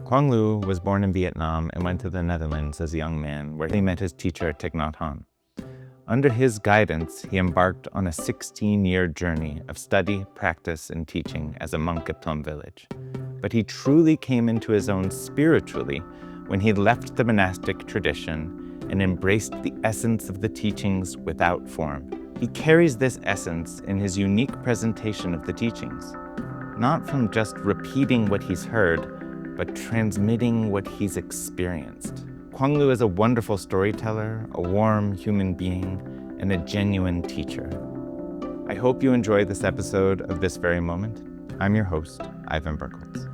Cuong Lu was born in Vietnam and went to the Netherlands as a young man, where he met his teacher, Thich Nhat Hanh. Under his guidance, he embarked on a 16-year journey of study, practice, and teaching as a monk at Plum Village. But he truly came into his own spiritually when he left the monastic tradition and embraced the essence of the teachings without form. He carries this essence in his unique presentation of the teachings, not from just repeating what he's heard, but transmitting what he's experienced. Cuong Lu is a wonderful storyteller, a warm human being, and a genuine teacher. I hope you enjoy this episode of This Very Moment. I'm your host, Ivan Berkowitz.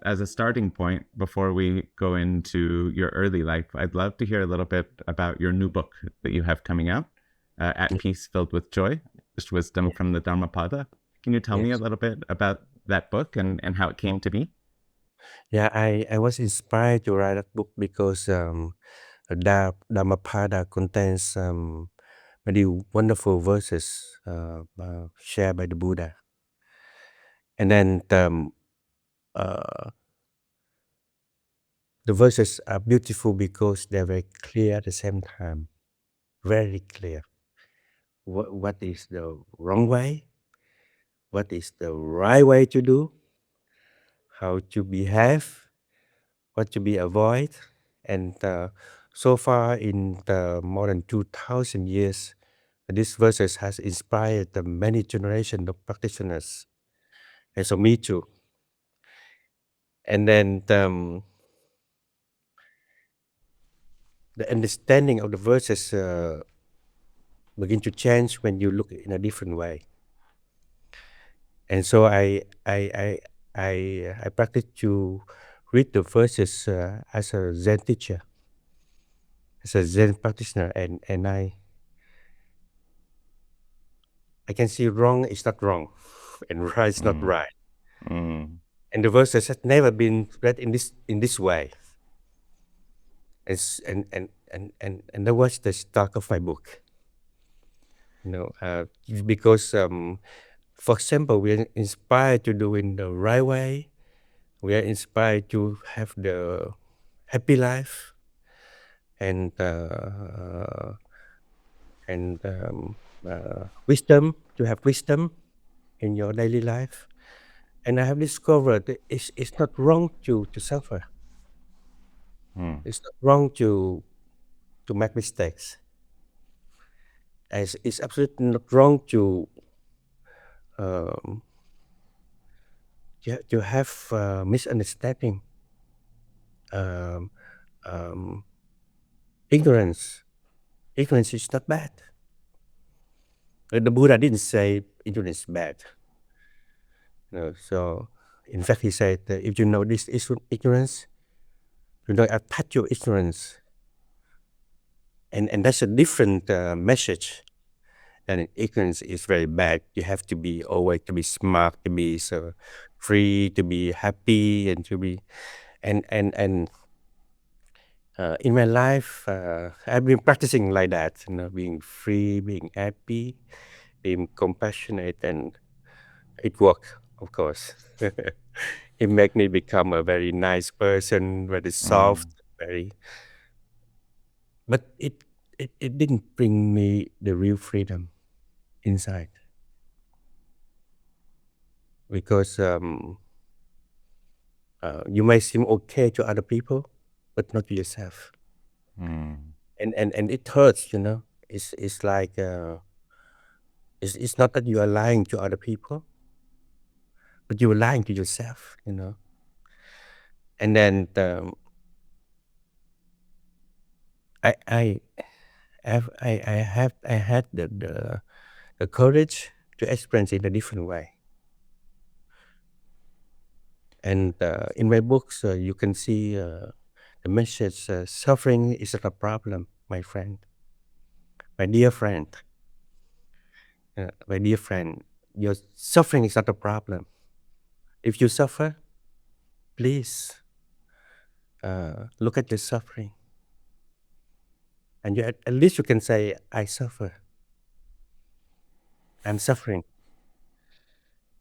As a starting point, before we go into your early life, I'd love to hear a little bit about your new book that you have coming out, At Peace Filled with Joy, Just Wisdom from the Dhammapada. Can you tell me a little bit about that book and how it came to be? Yeah, I was inspired to write that book because Dhammapada contains very wonderful verses shared by the Buddha. And then uh, the verses are beautiful because they're very clear at the same time. Very clear. What is the wrong way? What is the right way to do? How to behave? What to be avoid? And so far in the more than 2,000 years, these verses has inspired the many generations of practitioners, and so me too. And then the understanding of the verses begin to change when you look in a different way. And so I practice to read the verses as a Zen teacher, as a Zen practitioner, and I can see wrong is not wrong, and right is not right. Mm. And the verses had never been read in this way. And that was the start of my book. Because for example, we are inspired to do in the right way. We are inspired to have the happy life and wisdom, to have wisdom in your daily life. And I have discovered that it's not wrong to suffer. It's not wrong to make mistakes. It's absolutely not wrong to um, have misunderstanding, um, um, ignorance. Ignorance is not bad. The Buddha didn't say ignorance is bad. So, in fact, he said that if you know this is ignorance, do not attach your ignorance. And that's a different message. And ignorance is very bad. You have to be always to be smart, to be so free, to be happy, and to be and in my life, I've been practicing like that. Being free, being happy, being compassionate, and it worked, of course. It made me become a very nice person, very soft, very. But it didn't bring me the real freedom inside, because you may seem okay to other people, but not to yourself. And it hurts. It's like it's not that you are lying to other people, but you are lying to yourself. And then I I had the courage to experience it in a different way. And in my books, you can see the message: suffering is not a problem, my friend, my dear friend, my dear friend. Your suffering is not a problem. If you suffer, please look at your suffering, and at least you can say, "I suffer. I'm suffering."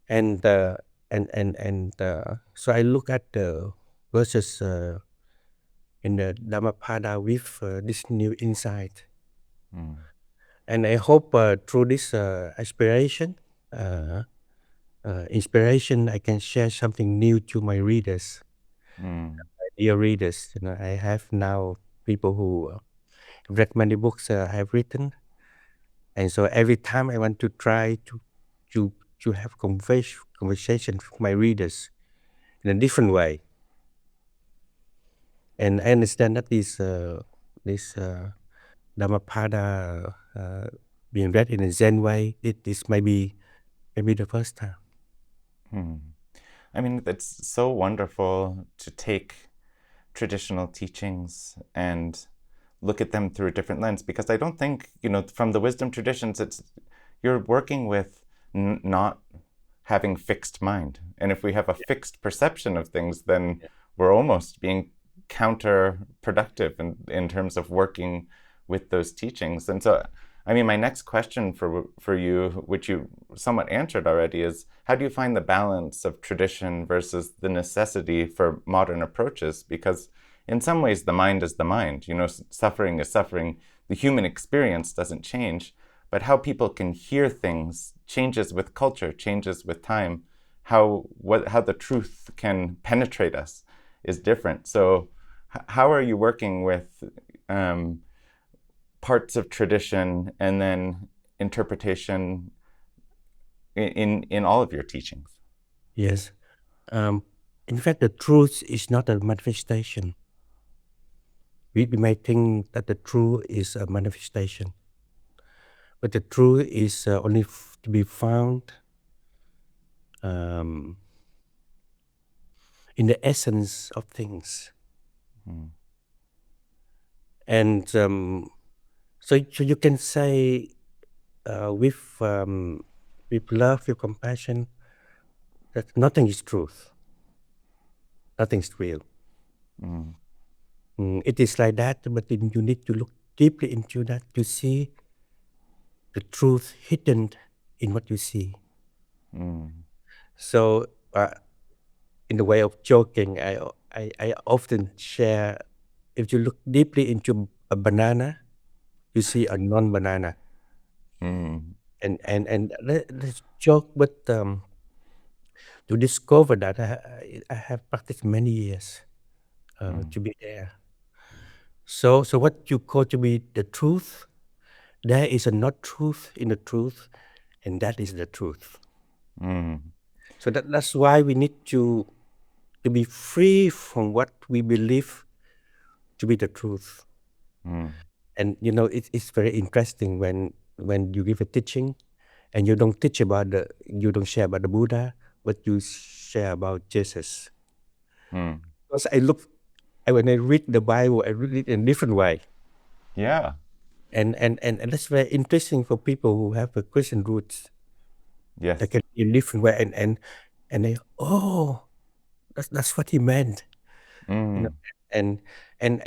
and so I look at the verses in the Dhammapada with this new insight, and I hope through this uh, inspiration, I can share something new to my readers, my dear readers. I have now people who read many books I have written, and so every time I want to try to to have conversation with my readers in a different way, and I understand that this Dhammapada being read in a Zen way, this may be maybe the first time. I mean, it's so wonderful to take traditional teachings and look at them through a different lens, because I don't think, from the wisdom traditions, you're working with not having fixed mind. And if we have a fixed perception of things, then we're almost being counterproductive in terms of working with those teachings. And so, I mean, my next question for you, which you somewhat answered already, is how do you find the balance of tradition versus the necessity for modern approaches? Because in some ways, the mind is the mind. Suffering is suffering. The human experience doesn't change, but how people can hear things changes with culture, changes with time. How the truth can penetrate us is different. So, how are you working with parts of tradition and then interpretation in all of your teachings? Yes. In fact, the truth is not a manifestation. We may think that the truth is a manifestation, but the truth is only to be found in the essence of things. And so you can say with love, with compassion, that nothing is truth. Nothing is real. It is like that, but then you need to look deeply into that to see the truth hidden in what you see. So, in the way of joking, I often share, if you look deeply into a banana, you see a non-banana. And let's joke, but to discover that, I have practiced many years to be there. So what you call to be the truth, there is a not truth in the truth, and that is the truth. So that's why we need to be free from what we believe to be the truth. And it's very interesting when you give a teaching, and you don't share about the Buddha, but you share about Jesus. Because when I read the Bible, I read it in a different way. Yeah. And that's very interesting for people who have a Christian roots. Yes. They can in a different way, and they, that's what he meant. And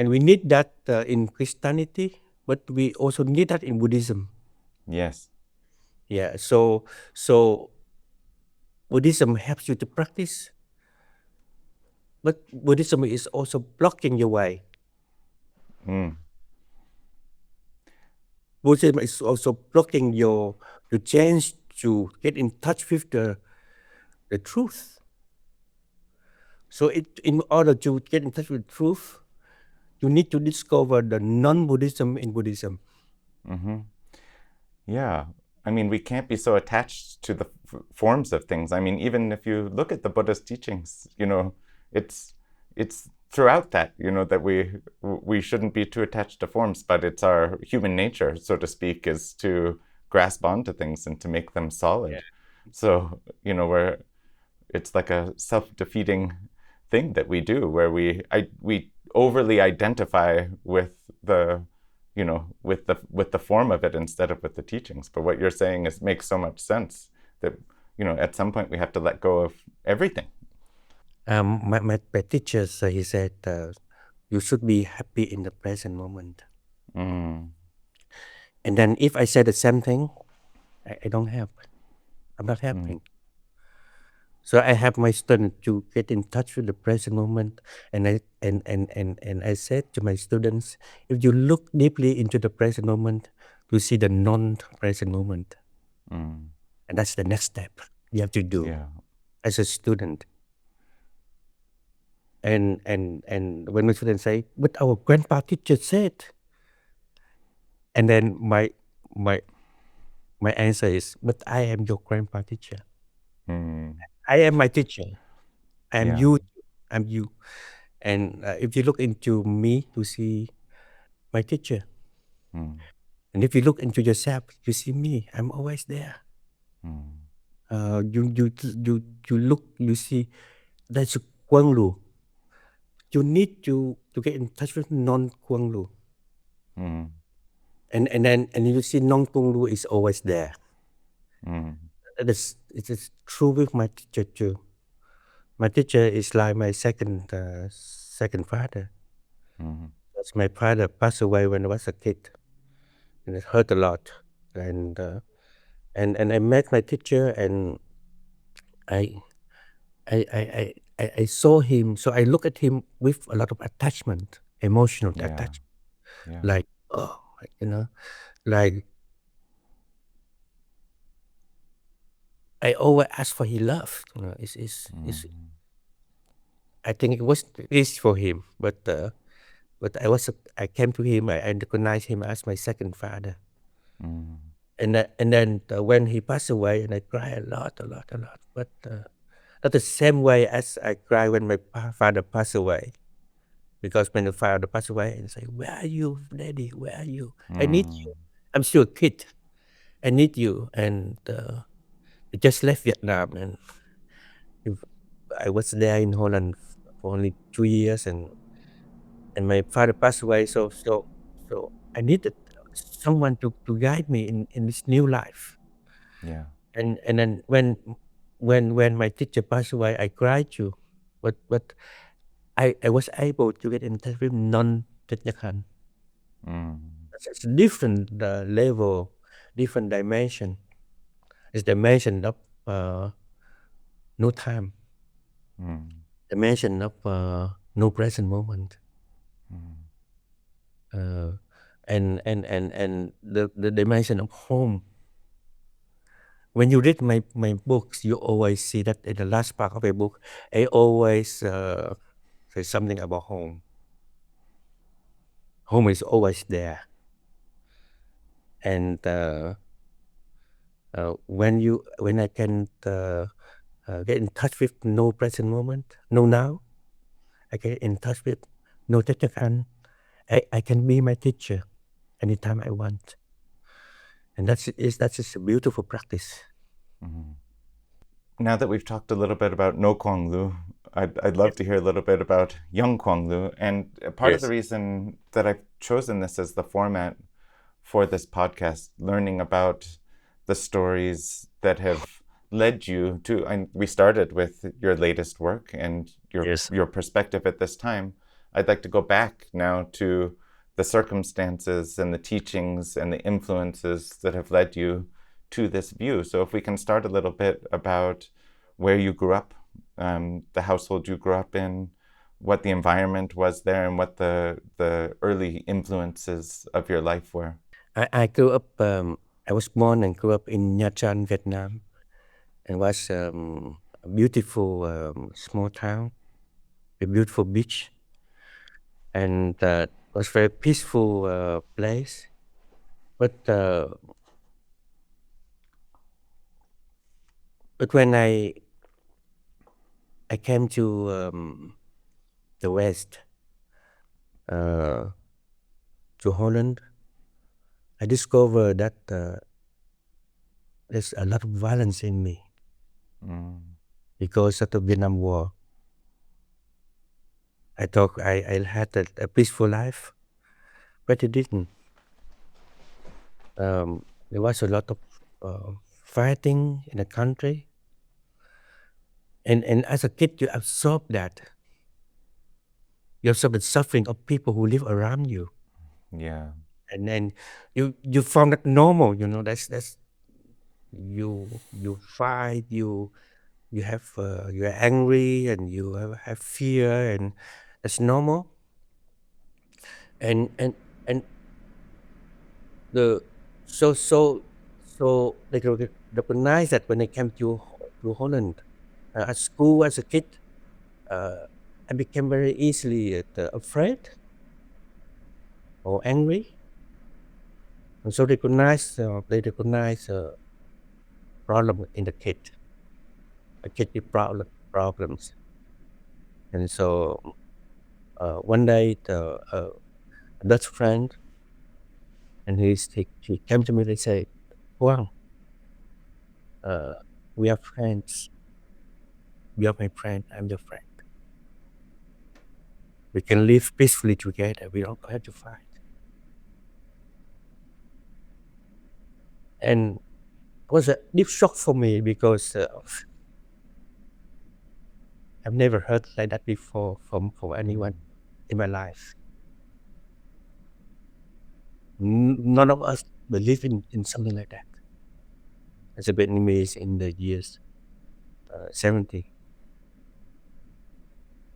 we need that in Christianity, but we also need that in Buddhism. Yes. Yeah. So Buddhism helps you to practice, but Buddhism is also blocking your way. Buddhism is also blocking your chance to get in touch with the truth. So in order to get in touch with truth, you need to discover the non-Buddhism in Buddhism. Yeah. I mean, we can't be so attached to the forms of things. I mean, even if you look at the Buddha's teachings, it's throughout that, that we shouldn't be too attached to forms, but it's our human nature, so to speak, is to grasp onto things and to make them solid. Yeah. So, it's like a self-defeating thing that we do, where we overly identify with the with the form of it instead of with the teachings. But what you're saying makes so much sense that at some point we have to let go of everything. My teacher, he said, you should be happy in the present moment. And then if I say the same thing, I don't have. I'm not happy. So I have my student to get in touch with the present moment, and I said to my students, if you look deeply into the present moment, you see the non-present moment, Mm. and that's the next step you have to do Yeah. as a student. And when my students say, "But our grandpa teacher said," and then my my answer is, "But I am your grandpa teacher. Mm. I am my teacher. I am Yeah. you. I'm you." And if you look into me, you see my teacher. Mm. And if you look into yourself, you see me. I'm always there. Mm. You look, you see. That's Cuong Lu. You need to get in touch with non Cuong Lu, Mm. and you see non Cuong Lu is always there. Mm. It is true with my teacher too. My teacher is like my second father. Mm. Because my father passed away when I was a kid, and it hurt a lot. And and I met my teacher, and I I saw him. So I look at him with a lot of attachment, emotional Yeah. attachment. Yeah. Like, oh, you know, like I always ask for his love. You know, is Mm. I think it was this for him, but I came to him. I recognized him as my second father. Mm. And then when he passed away, and I cried a lot, a lot, a lot. But not the same way as I cried when my father passed away. Because when the father passed away, I say, "Where are you, Daddy? Where are you? I need Mm. you. I'm still a kid. I need you." And I just left Vietnam, and if- I was there in Holland for only 2 years, and my father passed away. So I needed someone to guide me in this new life. Yeah. And then when my teacher passed away, I cried too. But I was able to get in touch with non-Thich Nhat Hanh. Mm. It's a different level, different dimension. It's dimension of no time, Mm. dimension of no present moment, Mm. uh, and the dimension of home. When you read my books, you always see that in the last part of a book, I always say something about home. Home is always there, and when I can get in touch with no present moment, no now, I get in touch with no Thich Nhat Hanh. I can be my teacher anytime I want, and that's just a beautiful practice. Mm. Now that we've talked a little bit about No Cuong Lu, I'd love Yes. to hear a little bit about Young Cuong Lu. And part of the Yes. reason that I've chosen this as the format for this podcast, learning about the stories that have led you to, and we started with your latest work and Yes. your perspective at this time. I'd like to go back now to the circumstances and the teachings and the influences that have led you to this view. So if we can start a little bit about where you grew up, the household you grew up in, what the environment was there, and what the early influences of your life were. I grew up. I was born and grew up in Nha Trang, Vietnam, and was a beautiful small town, a beautiful beach, and was very peaceful place. But but when I came to the West, uh, to Holland, I discovered that there's a lot of violence in me Mm. because of the Vietnam War. I thought I had a peaceful life, but it didn't. There was a lot of fighting in the country, and as a kid, you absorb that. You absorb the suffering of people who live around you, Yeah. and then you found that normal. You know, that's you fight, you you're angry and you have fear, and that's normal. And the so they recognize that when I came to Holland at school as a kid, I became very easily afraid or angry, and so they recognize problem in the kid, a kid with problems, and so one day a Dutch friend, and he came to me. They say, "Wow, we are friends. You are my friend. I'm your friend. We can live peacefully together. We don't have to fight." And it was a deep shock for me because I've never heard like that before from anyone in my life. None of us believe in something like that. As a Vietnamese in the years 70,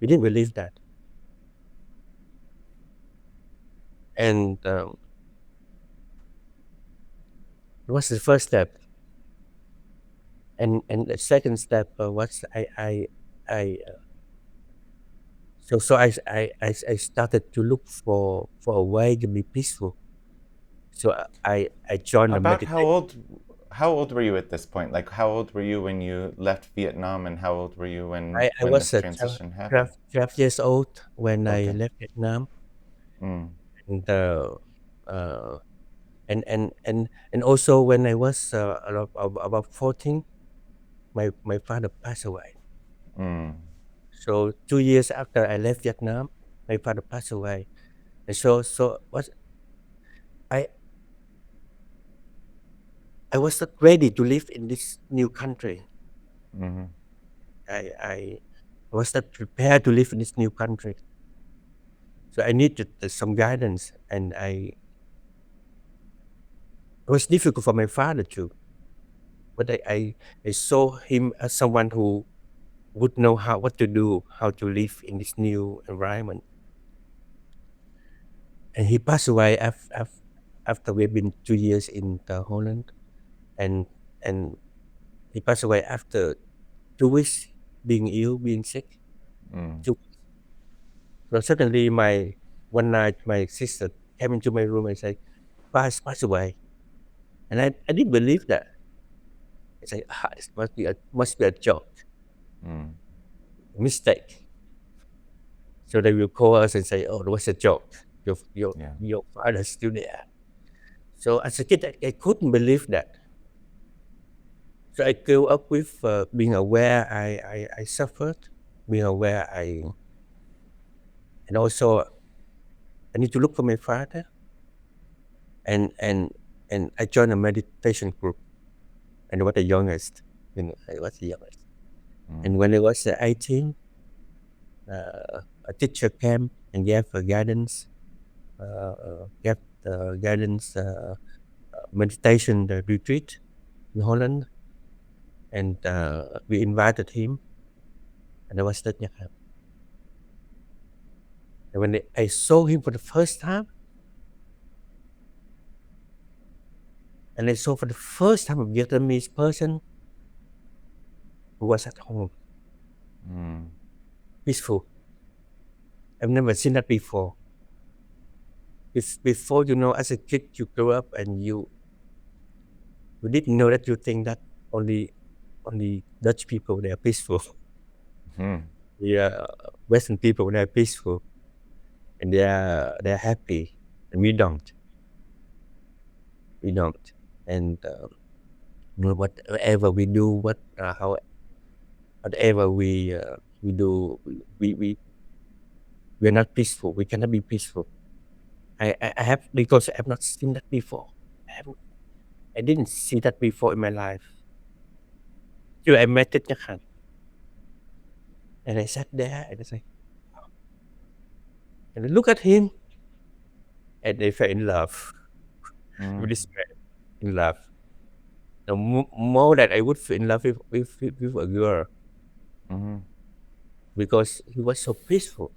we didn't believe that. And it was the first step. And the second step was I started to look for a way to be peaceful. So I joined the About meditation. how old were you at this point? Like, how old were you when you left Vietnam, and how old were you I when was this transition 12, happened? 12 years old when I Okay. left Vietnam, Mm. and uh, and also when I was about 14, my father passed away. Mm. So 2 years after I left Vietnam, my father passed away, and so what I I was not ready to live in this new country. Mm-hmm. I was not prepared to live in this new country. So I needed some guidance, and it was difficult for my father too. But I saw him as someone who would know what to do, how to live in this new environment. And he passed away after we've been 2 years in Holland, and and he passed away after 2 weeks being ill, being sick. Mm. So, so suddenly, one night, my sister came into my room and said, "Pa has passed away," and I didn't believe that. I said, "This must be a joke, Mm. a mistake." So they will call us and say, "Oh, it was a joke. Yeah. Your father's still there." So as a kid, I couldn't believe that. So I grew up with being aware I suffered, being aware and also I need to look for my father, and and and I joined a meditation group, and I was the youngest. I was the youngest. Mm. And when I was 18, a teacher came and gave guidance, gave guidance meditation retreat in Holland, and we invited him, and I was Thich Nhat Hanh. And when I saw him for the first time, and I saw for the first time a Vietnamese person who was at home, Mm. peaceful. I've never seen that before. Before, as a kid, you grow up and you didn't know that you think that only Dutch people they are peaceful. Mm. Yeah, Western people they are peaceful and they're happy, and we don't. We don't. And whatever we do, whatever we do, we we're not peaceful. We cannot be peaceful. I have because I have not seen that before. I haven't, I didn't see that before in my life. Till I met Thich Nhat Hanh, and I sat there and I say, and I look at him, and I fell in love with Mm. this man, in love. The more that I would fall in love with a girl. because he was so peaceful.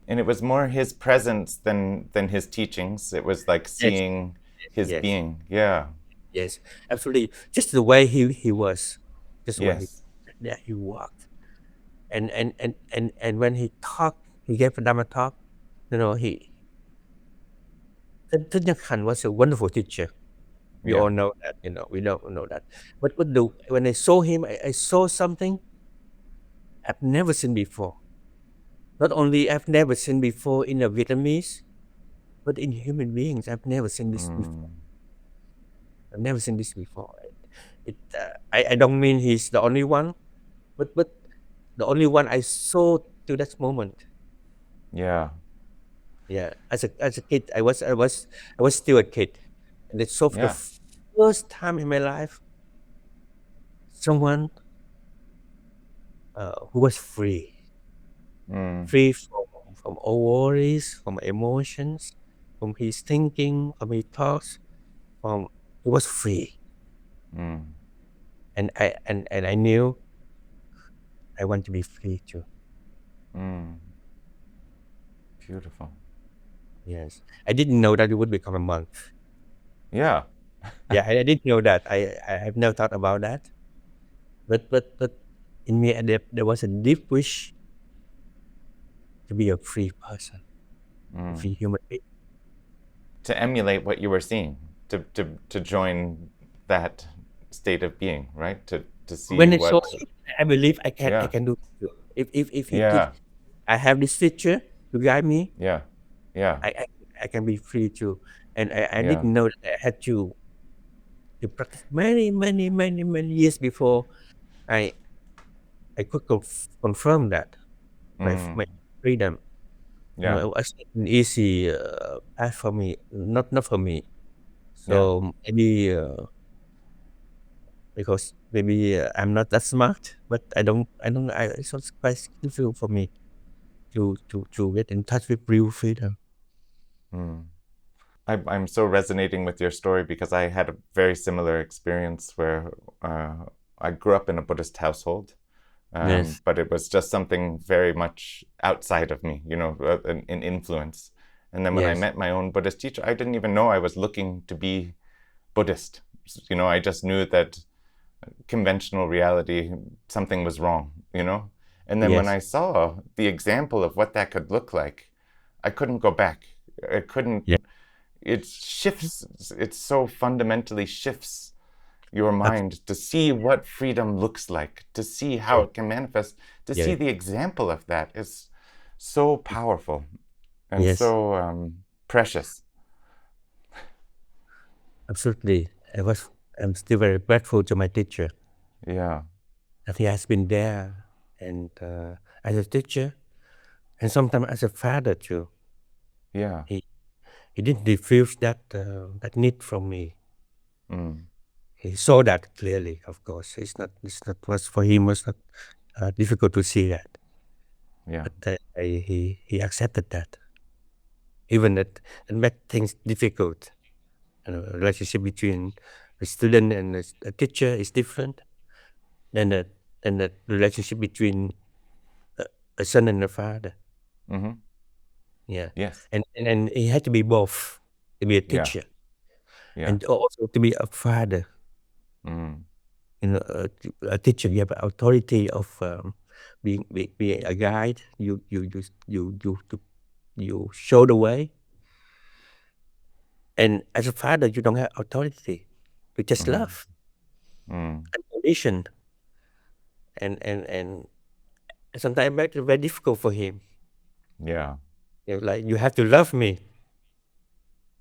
And it was more his presence than his teachings. It was like Yes, seeing his yes, being. Yeah. yes, absolutely. Just the way he was, just the way Yes. he walked, and when he talked, he gave a Dharma talk. You know, Thich Nhat Hanh was a wonderful teacher. We Yeah. all know that. You know, we don't know that. But when I saw him, I saw something I've never seen before. Not only I've never seen before in a Vietnamese, but in human beings, I've never seen this before. I've never seen this before. I don't mean he's the only one, but the only one I saw to that moment. Yeah. Yeah, as a kid, I was still a kid, and I saw for the Yeah. first time in my life someone who was free from all worries, from emotions, from his thinking, from his thoughts. He was free, and I knew I want to be free too. Beautiful. Yes, I didn't know that he would become a monk. Yeah. Yeah, I didn't know that. I have never thought about that. But in me, there was a deep wish to be a free person, a free human being. To emulate what you were seeing, to join that state of being, right? To see When I saw what. him, I believe I Yeah. can do it too. If he teach, Yeah. I have this teacher to guide me. Yeah. Yeah. I I, I can be free too. And I Yeah. didn't know that I had to practice many years before I I could confirm that my freedom. You know, Yeah. it was not an easy path for me. Not for me. Yeah. So maybe because maybe I'm not that smart, but it's also quite skillful for me to get in touch with real freedom. I'm so resonating with your story because I had a very similar experience where I grew up in a Buddhist household, Yes, but it was just something very much outside of me, an influence. And then when I yes, met my own Buddhist teacher, I didn't even know I was looking to be Buddhist. I just knew that conventional reality, something was wrong. And then when yes, I saw the example of what that could look like, I couldn't go back. I couldn't. yeah, It shifts. It so fundamentally shifts your abs- mind to see what freedom looks like, to see how yeah, it can manifest, to see yeah, the example of that is so powerful and yes, so precious. absolutely. I'm still very grateful to my teacher Yeah. that he has been there and as a teacher and sometimes as a father too. Yeah. He he didn't diffuse that need from me. He saw that clearly. Of course, it's not was for him was not difficult to see that, Yeah. but he accepted that, even that and made things difficult. Relationship between the student and the teacher is different than the relationship between a son and a father. Mm-hmm. Yeah, Yes. and he had to be both, to be a Yeah. teacher Yeah. and also to be a father. A teacher, you have authority of being a guide. You show the way, and as a father, you don't have authority. You just love and condition, and sometimes it's very difficult for him. Yeah. Like you have to love me.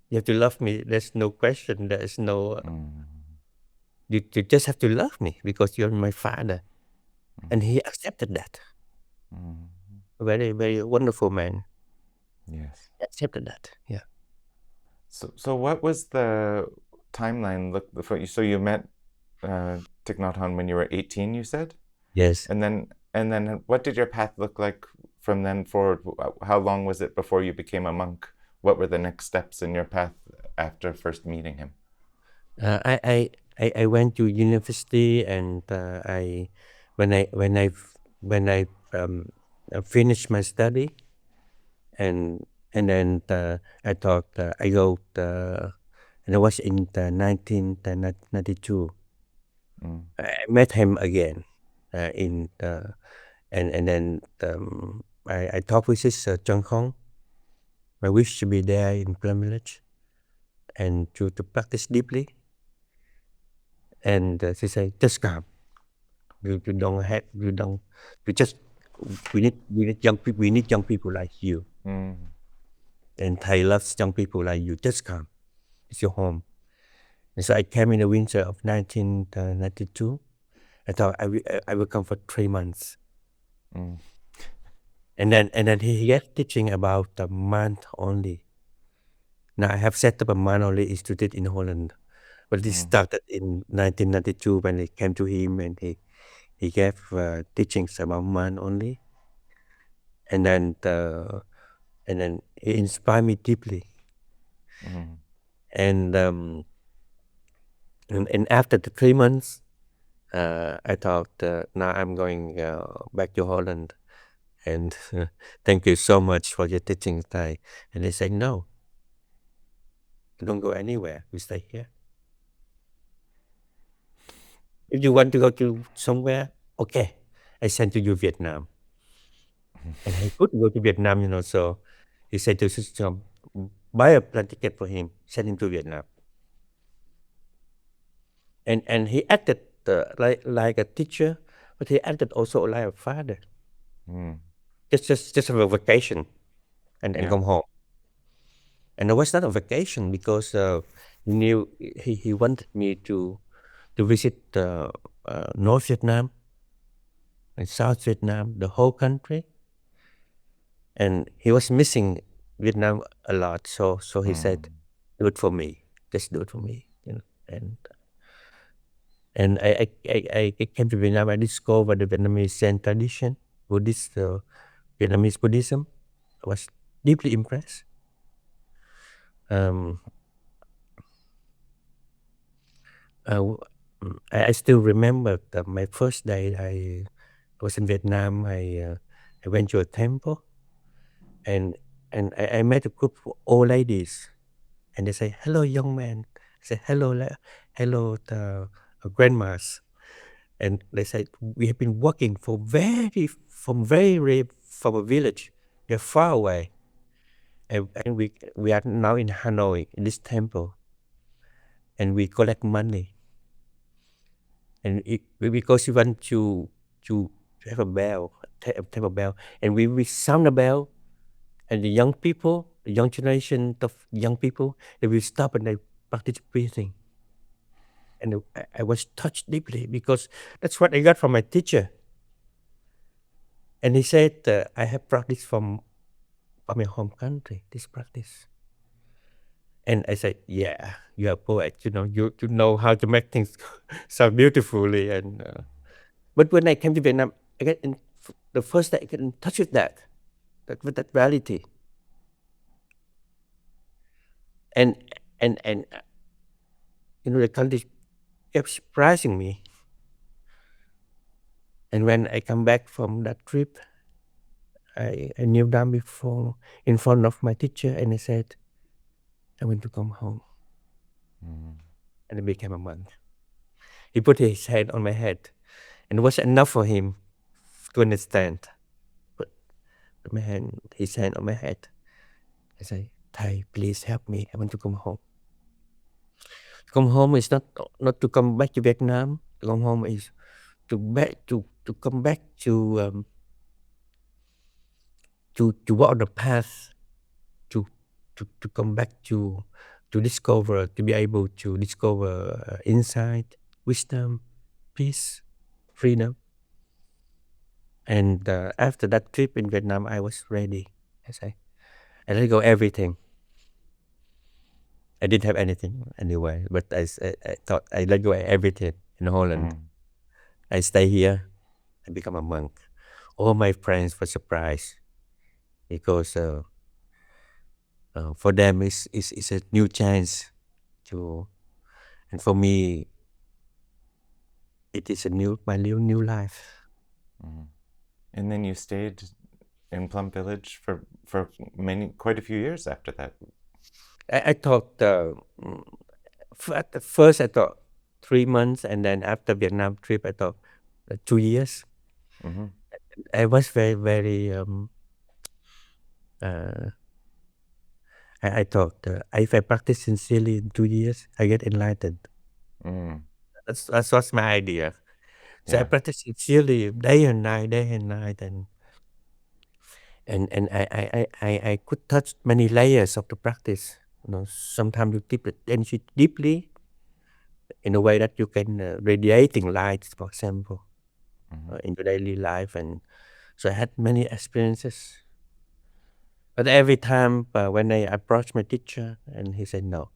You have to love me. There's no question. There's no. You just have to love me because you're my father, and he accepted that. Very very wonderful man. Yes. He accepted that. Yeah. So what was the timeline look for you? So you met Thich Nhat Hanh when you were 18, you said? Yes. And then what did your path look like from then forward? How long was it before you became a monk? What were the next steps in your path after first meeting him? I went to university and I when I when I finished my study, and then I thought I go, and I was in 1992. I met him again in and then I talked with his Chung Hong. I wish to be there in Plum Village and to practice deeply. And she said, just come. You don't have you don't you just we need young people like you. And Thai loves young people like you. Just come. It's your home. And so I came in the winter of 1992. I thought I will come for 3 months. And then he get teaching about a month only. Now I have set up a month only institute in Holland, but this started in 1992 when I came to him, and he gave teachings about month only, and then he inspired me deeply. And after the 3 months, I thought now I'm going back to Holland, and thank you so much for your teachings, Thai. And they said, no, you don't go anywhere. You stay here. If you want to go to somewhere, okay, I send to you Vietnam. And he could go to Vietnam, so he said to his chum, buy a plane ticket for him, send him to Vietnam. And he acted like a teacher, but he acted also like a father. Just have a vacation and come home. And it was not a vacation because he knew he wanted me to visit North Vietnam and South Vietnam, the whole country. And he was missing Vietnam a lot, so he said, do it for me, just do it for me, and I came to Vietnam. I discovered the Vietnamese Zen tradition, Buddhist, Vietnamese Buddhism. I was deeply impressed. I still remember my first day I was in Vietnam. I went to a temple, and I met a group of old ladies, and they say, hello, young man. I say, hello, the grandmas. And they said, we have been walking from a village. They're far away. And we are now in Hanoi, in this temple. And we collect money. And because we want to have a bell, have a bell. And we sound a bell. And the young people, the young generation of young people, they will stop and they practice breathing. And I was touched deeply because that's what I got from my teacher. And he said, I have practiced from my home country, this practice. And I said, yeah, you're a poet, you know how to make things sound beautifully. And but when I came to Vietnam, the first day I got in touch with with that reality. And the country kept surprising me. And when I come back from that trip, I kneel down in front of my teacher, and I said, I want to come home. And I became a monk. He put his hand on my head, and it was enough for him to understand. Put his hand on my head. I say, Thai, please help me. I want to come home. Come home is not to come back to Vietnam. To come home is to come back to walk the path, to come back to discover, to be able to discover insight, wisdom, peace, freedom. And after that trip in Vietnam, I was ready. I let go everything. I didn't have anything anyway, but I thought I let go everything in Holland. I stay here. I become a monk. All my friends were surprised because for them it's a new chance to, and for me it is my new life. And then you stayed in Plum Village for quite a few years after that. I thought at first I thought 3 months, and then after Vietnam trip I thought 2 years. Mm-hmm. I was very uh, I thought if I practice sincerely in 2 years, I get enlightened. Mm. That's what's my idea. So I Yeah. practice sincerely day and night, and I could touch many layers of the practice. Sometimes you keep the energy deeply in a way that you can radiating light, for example, Mm-hmm. in your daily life, and so I had many experiences. But every time when I approached my teacher, and he said no.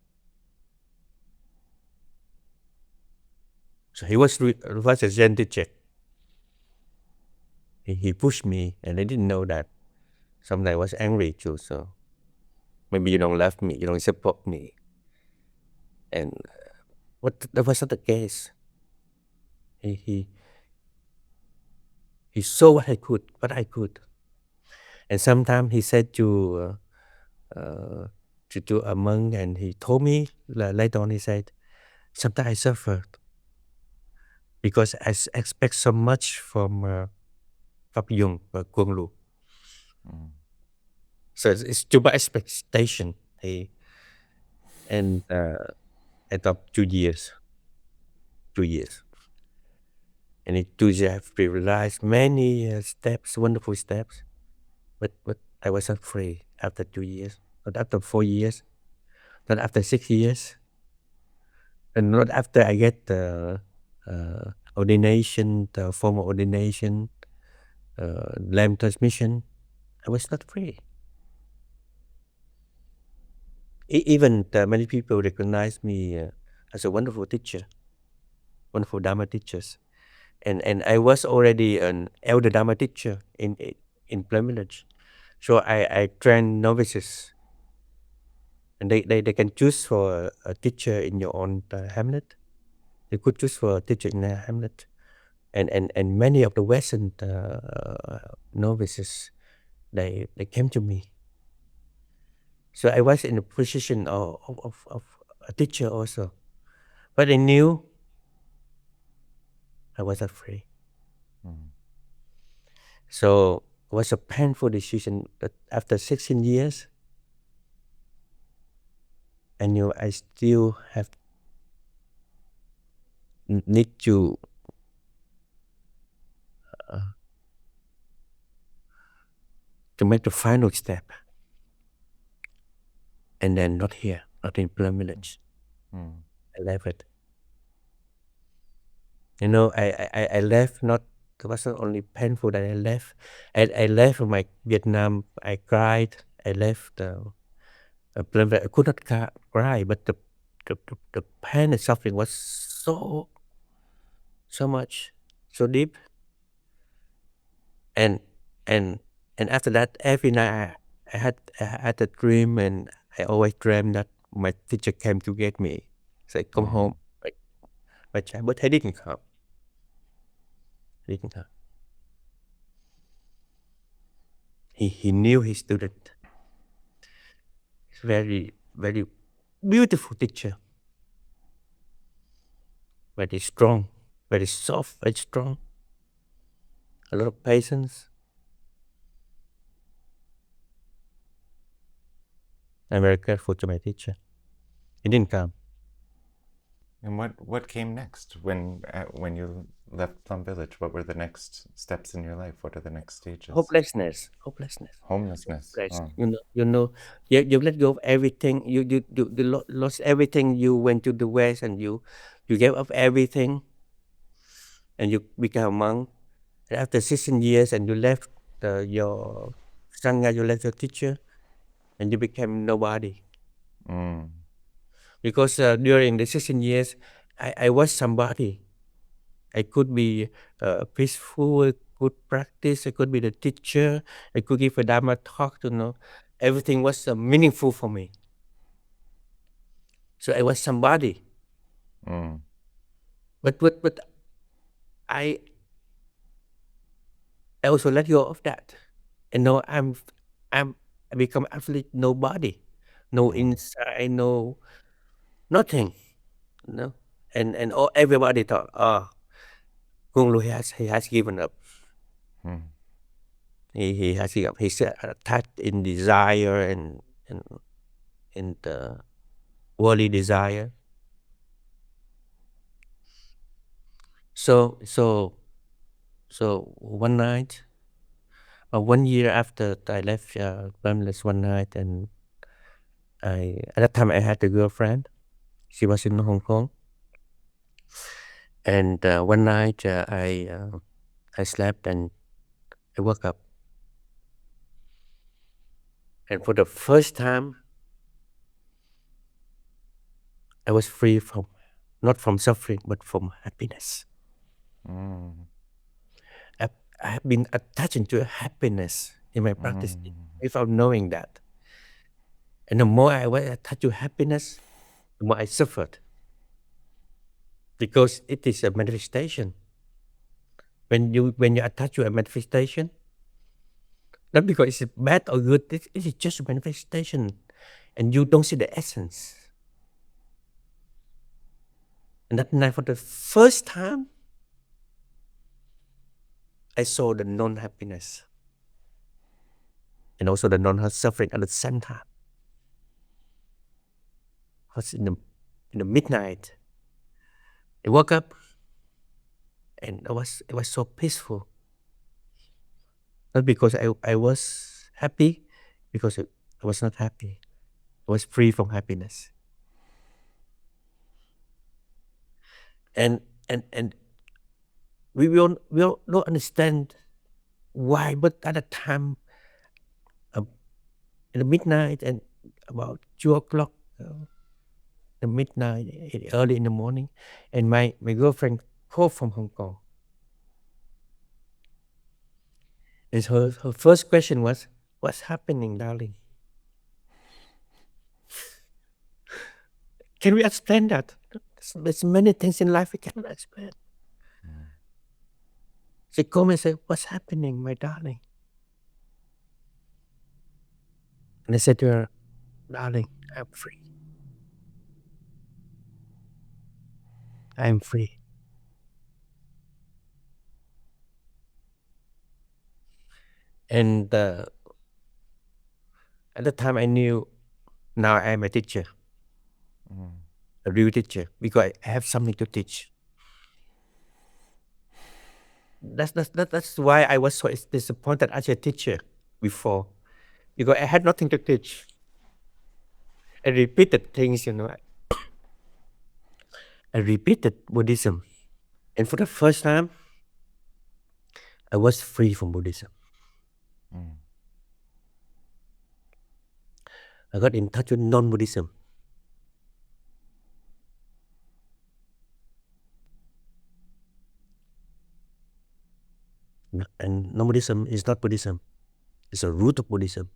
So he was a Zen teacher. He pushed me, and I didn't know that. Sometimes I was angry too. So maybe you don't love me, you don't support me, and what that was not the case. He he he saw what I could, and sometimes he said to a monk, and he told me later on. He said, "Sometimes I suffered because expect so much from Pháp Dung và Cuong Lu. Mm. So it's too much expectation." And I thought 2 years, 2 years, and in 2 years I have realized many steps, wonderful steps. But I was not free after 2 years, not after 4 years, not after 6 years, and not after I get the ordination, the formal ordination, lamb transmission. I was not free. Even many people recognize me as a wonderful teacher, wonderful Dharma teachers, and I was already an elder Dharma teacher in Plum Village, so I train novices, and they can choose for a teacher in your own hamlet. They could choose for a teacher in a hamlet, and many of the Western novices, they came to me. So I was in a position of a teacher also, but I knew I wasn't free. Mm. So it was a painful decision. But after 16 years, I knew I still have need to make the final step, and then not here, not in Plum Village. Mm. I left it. I left. Not it wasn't only painful that I left. I left my Vietnam. I cried. I left Plum Village. I could not cry, but the pain and suffering was so much, so deep, and and and after that, every night I had a dream, and I always dreamed that my teacher came to get me. Say, come Mm-hmm. home, my child, but he didn't come. He didn't come. He knew his student. He's very beautiful teacher, very strong, very soft, very strong. A lot of patience. I'm very grateful to my teacher. He didn't come. And what came next when you left Plum Village? What were the next steps in your life? What are the next stages? Hopelessness. Homelessness. Place. Oh. You let go of everything. You lost everything. You went to the West, and you gave up everything, and you became a monk. And after 16 years, and you left your sangha, you left your teacher, and you became nobody. Mm. Because during the 16 years, I was somebody. I could be peaceful, good practice. I could be the teacher. I could give a Dharma talk. Everything was meaningful for me. So I was somebody. But I I also let go of that. And now I become absolutely nobody. No inside, no nothing. No. And all everybody thought, oh, Cuong Lu he has given up. He has given up. He's attached in desire and in the worldly desire. So one night, 1 year after I left Plum Village one night, and at that time I had a girlfriend. She was in Hong Kong, and one night I slept and I woke up, and for the first time I was free from not from suffering but from happiness. I, I have been attaching to happiness in my practice without knowing that. And the more I was attached to happiness, the more I suffered. Because it is a manifestation. When you attach to a manifestation, not because it's bad or good, it is just a manifestation. And you don't see the essence. And that night, for the first time, I saw the non-happiness and also the non-suffering at the same time. I was in the midnight. I woke up and it was so peaceful. Not because I was happy, because I was not happy. I was free from happiness. And we don't understand why, but at the time, in the midnight and about 2 o'clock, the midnight, early in the morning, and my girlfriend called from Hong Kong. And her first question was, "What's happening, darling? Can we explain that? There's many things in life we cannot explain." She called me and said, "What's happening, my darling?" And I said to her, "Darling, I'm free. I'm free." And at the time I knew, now I am a teacher, a real teacher, because I have something to teach. That's why I was so disappointed as a teacher before, because I had nothing to teach. I repeated things, I repeated Buddhism, and for the first time, I was free from Buddhism. I got in touch with non-Buddhism. And non-Buddhism is not Buddhism. It's a root of Buddhism.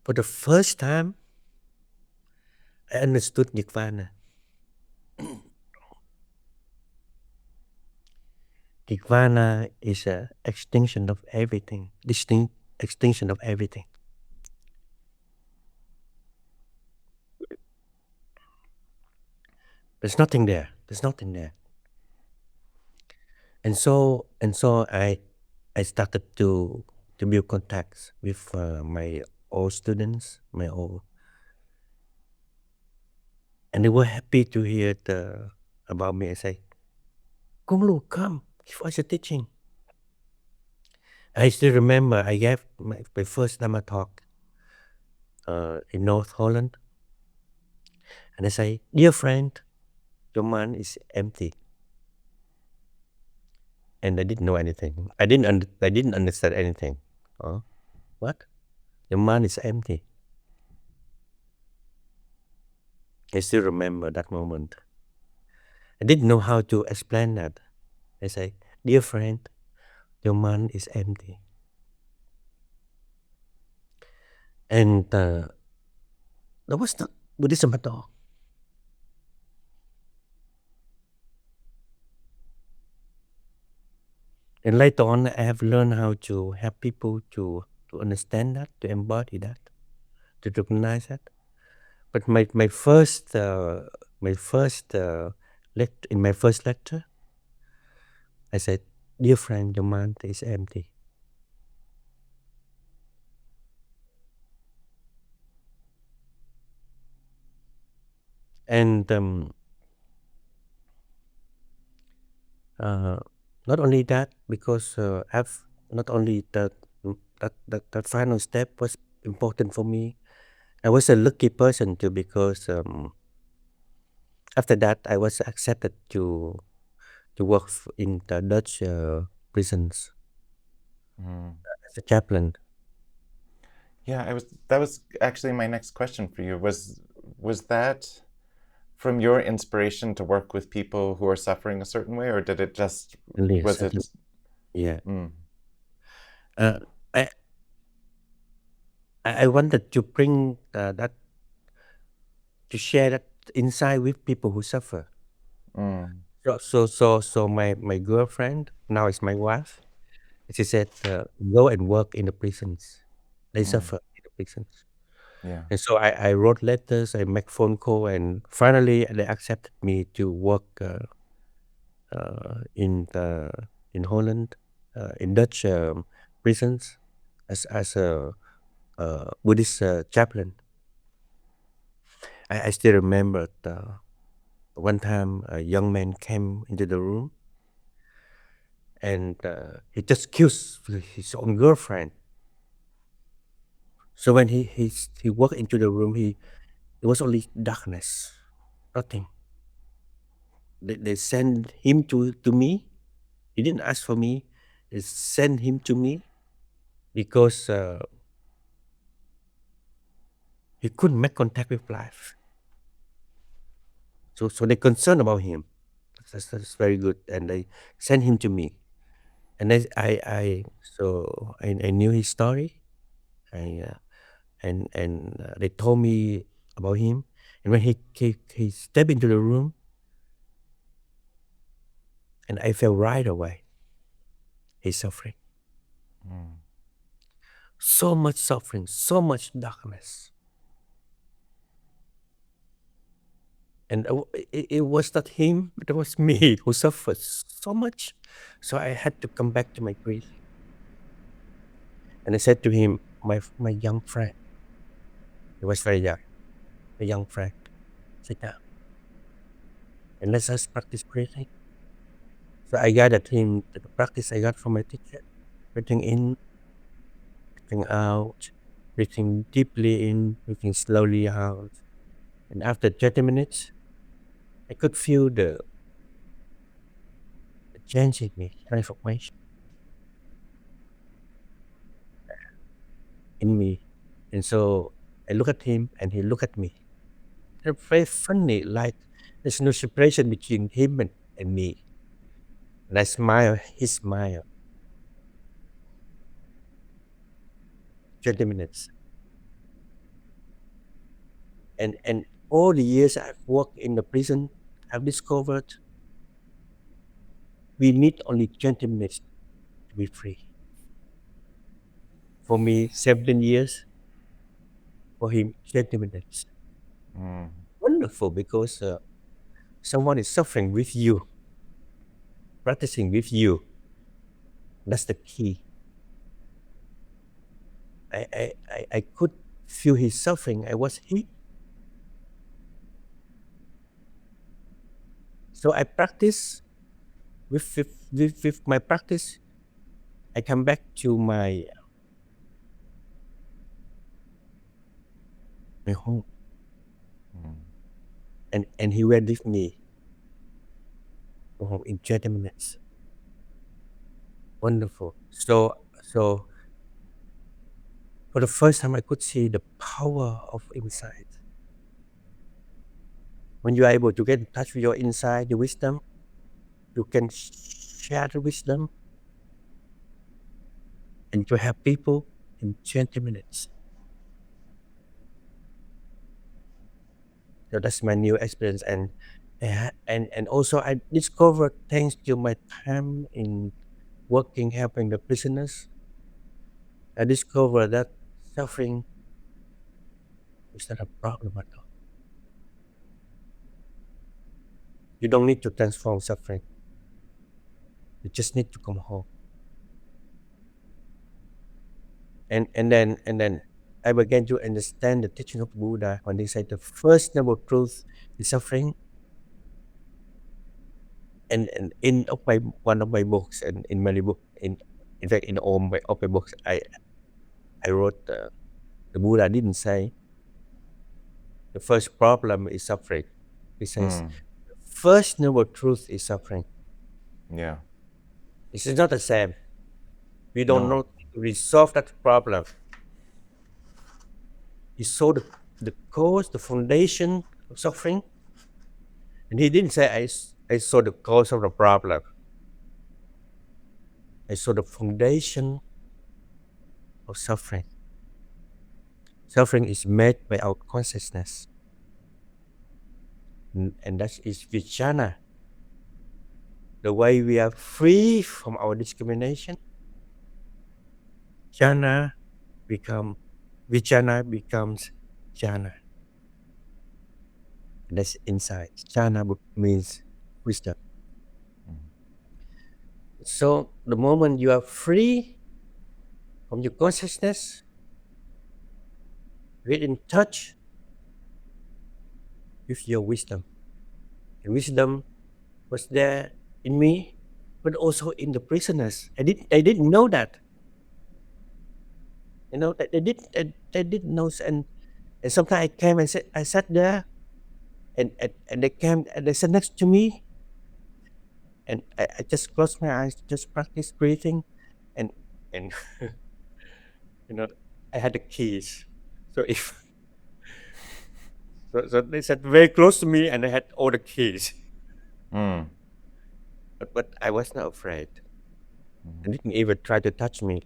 For the first time, I understood Nirvana. Nirvana is an extinction of everything, distinct extinction of everything. There's nothing there. There's nothing there. And so I started to build contacts with my old students, and they were happy to hear about me. I say, "Cuong Lu, come, give us a teaching." I still remember I gave my first Dhamma talk in North Holland, and I say, "Dear friend, your mind is empty." And I didn't know anything. I didn't understand anything. What? Your mind is empty. I still remember that moment. I didn't know how to explain that. I say, "Dear friend, your mind is empty." And that was not Buddhism at all. And later on, I have learned how to help people to understand that, to embody that, to recognize that. But in my first lecture, I said, "Dear friend, your mind is empty." And uh, not only that, because I've not only that final step was important for me. I was a lucky person too, because after that I was accepted to work in the Dutch prisons Mm. as a chaplain. Yeah, that was actually my next question for you. Was that from your inspiration to work with people who are suffering a certain way, or did it just Really, was certainly, it yeah. mm, Uh, I I wanted to bring that to share that insight with people who suffer. mm, So my girlfriend, now is my wife, she said, go and work in the prisons. They mm, suffer in the prisons. yeah. And so I wrote letters, I make phone call, and finally they accepted me to work in in Holland, in Dutch prisons as a Buddhist chaplain. I still remember one time a young man came into the room, and he just killed his own girlfriend. So when he walked into the room, it was only darkness, nothing. They sent him to me. He didn't ask for me. They sent him to me because he couldn't make contact with life. So they concerned about him. That's very good, and they sent him to me. And I knew his story. I and they told me about him. And when he stepped into the room, and I felt right away his suffering. Mm, So much suffering, so much darkness. And it was not him, but it was me who suffered so much. So I had to come back to my breathing. And I said to him, my young friend, he was very young, a young friend, sit down and let's us practice breathing. So I guided him to the practice I got from my teacher, breathing in, breathing out, breathing deeply in, breathing slowly out. And after 30 minutes, I could feel the change in me, transformation in me. And so I look at him and he looked at me. They're very funny, like there's no separation between him and me. And I smile, he smiled. 20 minutes. And all the years I've worked in the prison, I've discovered we need only 20 minutes to be free. For me, 17 years. For him, 20 minutes. mm, Wonderful, because someone is suffering with you, practicing with you. That's the key. I could feel his suffering. I was he. So I practice with my practice. I come back to my home, mm. and he went with me home in 20 minutes. Wonderful. So for the first time, I could see the power of insight. When you are able to get in touch with your inside, the wisdom, you can share the wisdom and to help people in 20 minutes. So that's my new experience, and also I discovered, thanks to my time in working, helping the prisoners, I discovered that suffering is not a problem at all. You don't need to transform suffering. You just need to come home. And then I began to understand the teaching of Buddha when they said the first noble truth is suffering. And in of my one of my books and in many books, in fact in all of my books, I wrote the Buddha didn't say the first problem is suffering. He says the first noble truth is suffering. Yeah. This is not the same. We don't No. know to resolve that problem. He saw the cause, the foundation of suffering, and he didn't say I saw the cause of the problem. I saw the foundation of suffering. Suffering is made by our consciousness, and that is vijnana. The way we are free from our discrimination, vijnana becomes jhana. That's inside. Jhana means wisdom. So the moment you are free from your consciousness, get in touch with your wisdom. And wisdom was there in me, but also in the prisoners. I didn't know that. You know that they didn't know, and sometimes I came and I sat there, and they came and they sat next to me, and I just closed my eyes, just practice breathing, and you know I had the keys. So if so they sat very close to me, and I had all the keys. But I was not afraid. They didn't even try to touch me.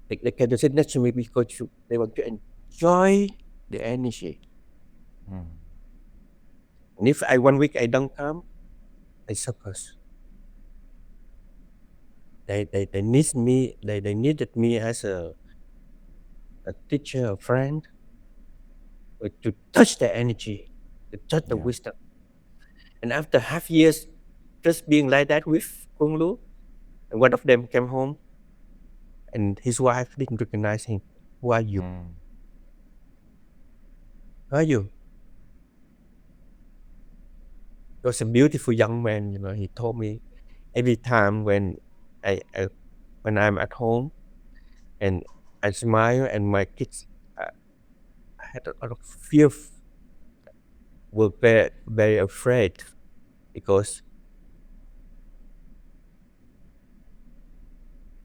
They came to sit next to me because they want to enjoy the energy. And if 1 week I don't come, I suffer. They need me. They needed me as a teacher, a friend, to touch the energy, to touch the wisdom. And after half years, just being like that with Cuong Lu, and one of them came home, and his wife didn't recognize him. Who are you? Who are you? He was a beautiful young man. You know, he told me every time when when I'm at home, and I smile, and my kids, I had a lot of fear, were very, very afraid, because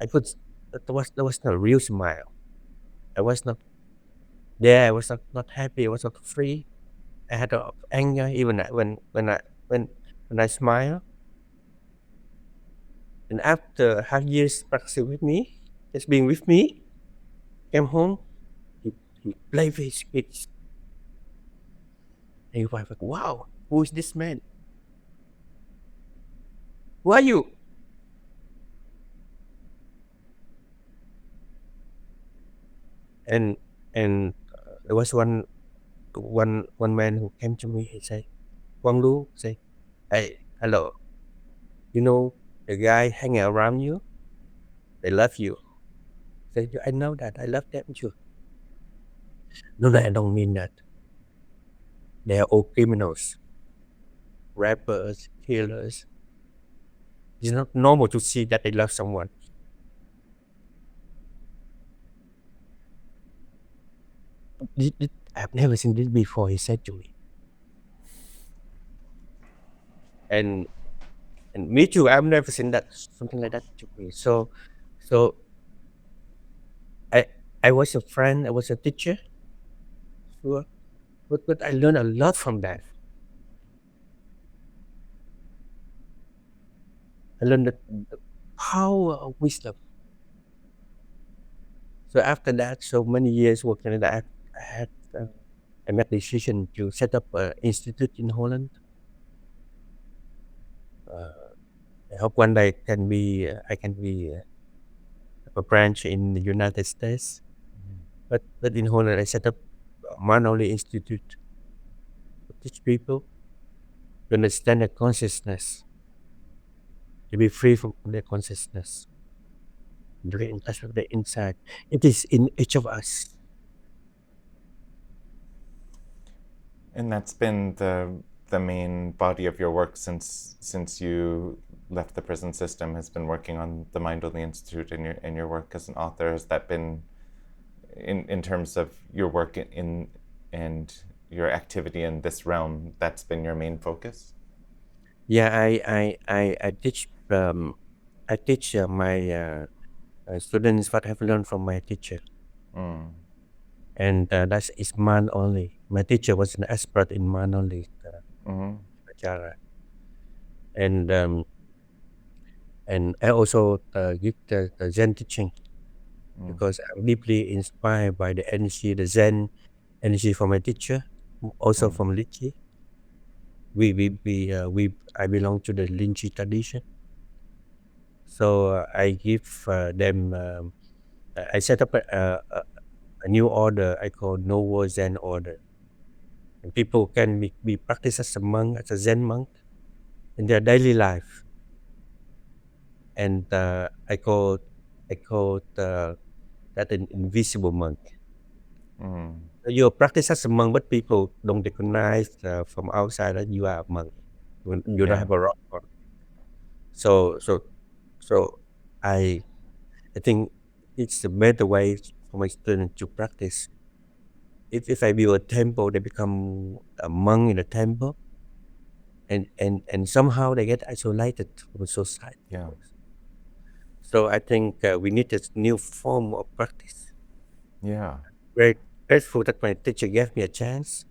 I could, that was not a real smile. I was not there. I was not happy. I was not free. I had a lot of anger even when I smile. And after half years practicing with me, just being with me, came home, he played with his kids. And his wife like, wow, who is this man? Who are you? And there was one man who came to me. He said, Cuong Lu, say, hey, hello. You know the guy hanging around you? They love you. Say, I know that. I love them too. No, I don't mean that. They are all criminals, rappers, killers. It's not normal to see that they love someone. I've never seen this before, he said to me. And me too, I've never seen that, something like that to me. So I was a friend, I was a teacher, sure, but I learned a lot from that. I learned the power of wisdom. So after that, so many years working in that, I made the decision to set up an institute in Holland. I hope one day can be I can be a branch in the United States. But in Holland, I set up a Manoli Institute to teach people to understand their consciousness, to be free from their consciousness, to get in touch with the inside. It is in each of us. And that's been the main body of your work since you left the prison system, has been working on the Mind Only Institute and your work as an author. Has that been in terms of your work in and your activity in this realm, that's been your main focus? Yeah, I teach my students what I've learned from my teacher, Mm. and that is man only. My teacher was an expert in man only, Mm-hmm. Jara. and and I also give the Zen teaching Mm. because I'm deeply inspired by the energy, the Zen energy from my teacher, also Mm. from Lichi. I belong to the Linchi tradition, so I give them. I set up a new order I call Novo Zen order, and people can be practiced as a monk, as a Zen monk, in their daily life. And I call that an invisible monk. Mm. You practice as a monk, but people don't recognize from outside that you are a monk. You don't Yeah. have a rock. So so so I I think it's a better way for my students to practice. If I build a temple, they become a monk in a temple, and somehow they get isolated from society. Yeah. So I think we need this new form of practice. Yeah. Very grateful that my teacher gave me a chance,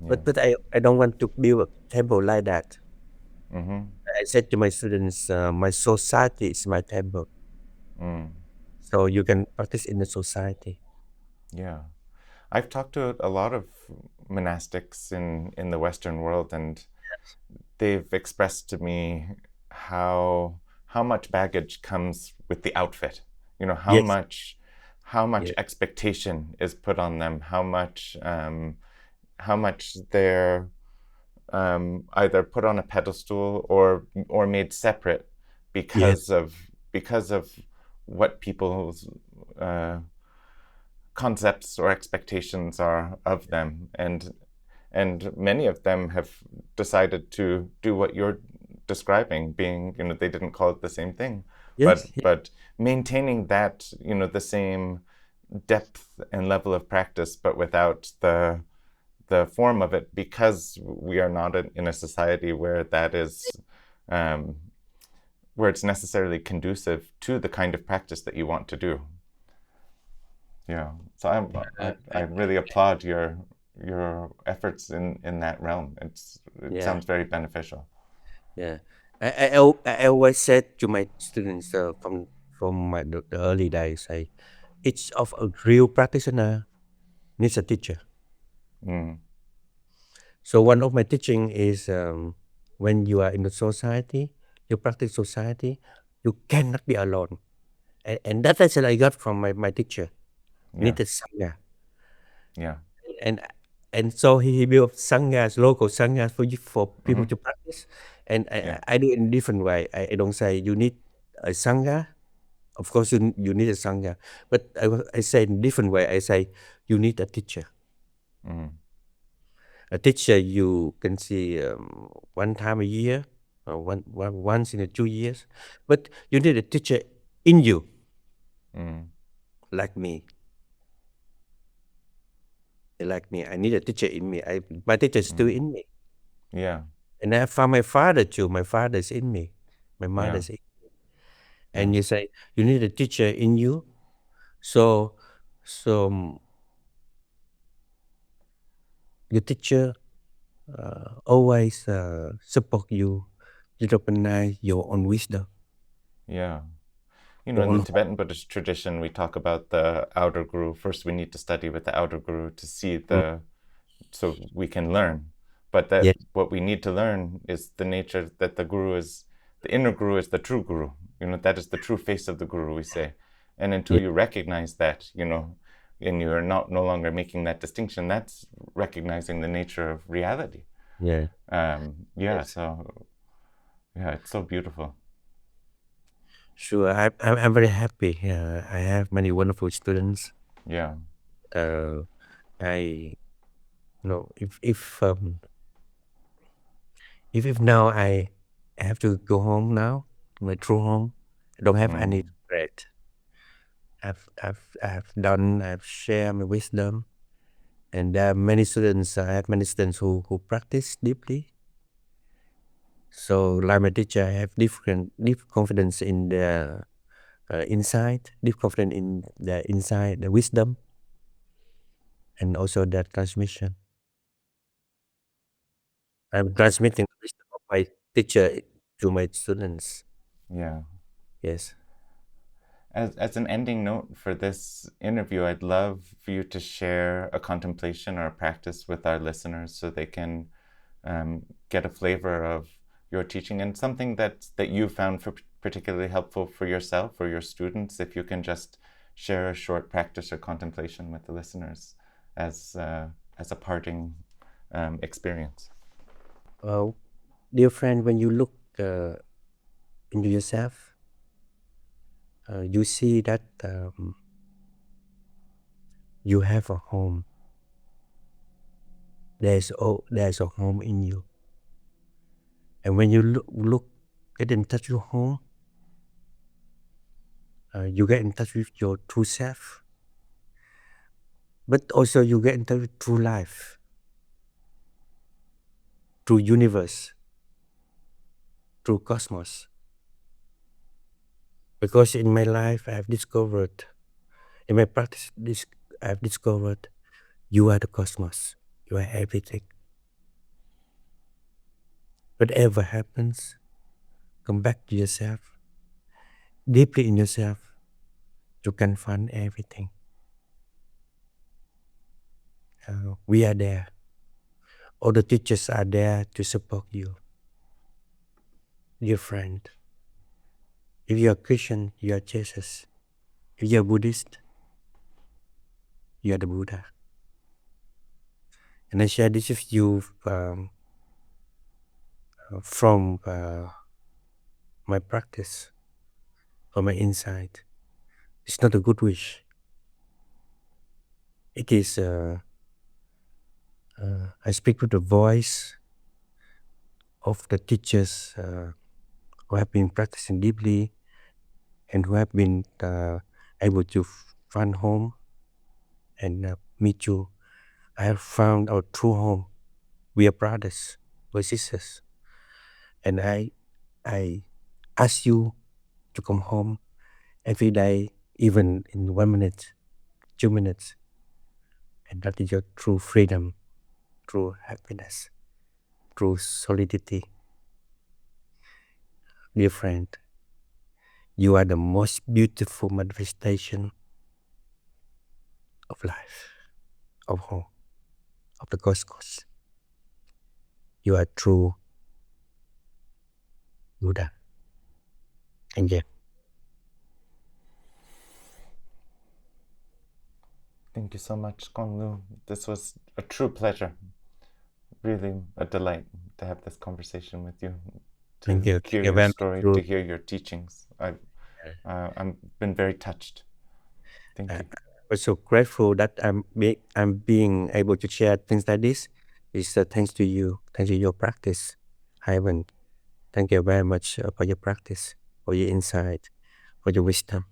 Yeah. but I don't want to build a temple like that. Mm-hmm. I said to my students, my society is my temple, Mm. so you can practice in the society. Yeah. I've talked to a lot of monastics in the Western world, and they've expressed to me how much baggage comes with the outfit. You know, Yes, how much yes, expectation is put on them, how much they're either put on a pedestal or made separate yes, because of what people's uh, concepts or expectations are of them, and many of them have decided to do what you're describing, being, you know, they didn't call it the same thing, yes, but maintaining that, you know, the same depth and level of practice, but without the form of it, because we are not in a society where that is um, where it's necessarily conducive to the kind of practice that you want to do. Yeah. So I really applaud your efforts in that realm. It yeah, sounds very beneficial. yeah. I always said to my students from the early days, each of a real practitioner needs a teacher. Mm. So one of my teaching is when you are in the society, you practice society, you cannot be alone. And that is what I got from my teacher. Yeah. Needed sangha, Yeah. and and so he built sanghas, local sanghas for people Mm-hmm. to practice. And Yeah. I do it in a different way. I don't say you need a sangha. Of course, you need a sangha, but I say in a different way. I say you need a teacher. Mm. A teacher you can see one time a year, or once in a 2 years, but you need a teacher in you, Mm. like me. Like me, I need a teacher in me. My teacher is still Mm. in me, Yeah. and I found my father too. My father is in me. My Yeah. mother's in. Yeah. And you say you need a teacher in you, so so your teacher always support you, recognize your own wisdom, Yeah. You know, your in the own. Tibetan Buddhist tradition, we talk about the outer guru. First, we need to study with the outer guru to see Mm, so we can learn. But that yes, what we need to learn is the nature that the guru is the inner guru is the true guru. That is the true face of the guru, we say. And until Yeah. you recognize that, and you're no longer making that distinction, that's recognizing the nature of reality. Yeah. Yes. So yeah, it's so beautiful. Sure. I'm very happy. I have many wonderful students. Yeah. I if now I have to go home now, my true home, I don't have any regret. I've shared my wisdom, and there are many students. I have many students who practice deeply. So, like my teacher, I have deep confidence in the insight, deep confidence in the insight, the wisdom, and also the transmission. I'm transmitting the wisdom of my teacher to my students. Yeah. Yes. As an ending note for this interview, I'd love for you to share a contemplation or a practice with our listeners so they can get a flavor of your teaching and something that you found particularly helpful for yourself or your students. If you can just share a short practice or contemplation with the listeners as a parting experience. Well, dear friend, when you look into yourself, you see that you have a home. There's a home in you, and when you get in touch with your home, you get in touch with your true self, but also you get in touch with true life, true universe, true cosmos. Because in my life, I've discovered, in my practice, I've discovered you are the cosmos. You are everything. Whatever happens, come back to yourself, deeply in yourself. You can find everything. We are there. All the teachers are there to support you. Dear friend, if you are Christian, you are Jesus. If you are Buddhist, you are the Buddha. And I share this with you from my practice, from my insight. It's not a good wish. It is, I speak with the voice of the teachers who have been practicing deeply and who have been able to find home and meet you. I have found our true home. We are brothers, we're sisters. And I ask you to come home every day, even in 1 minute, 2 minutes. And that is your true freedom, true happiness, true solidity. Dear friend, you are the most beautiful manifestation of life, of home, of the cosmos. You are true Buddha. Thank you. Thank you so much, Cuong Lu. This was a true pleasure. Really a delight to have this conversation with you, to Thank you. hear You're your very story, true. to hear your teachings. I've been very touched. Thank you. I'm so grateful that I'm being able to share things like this. It's thanks to you, thanks to your practice, Ivan. Thank you very much for your practice, for your insight, for your wisdom.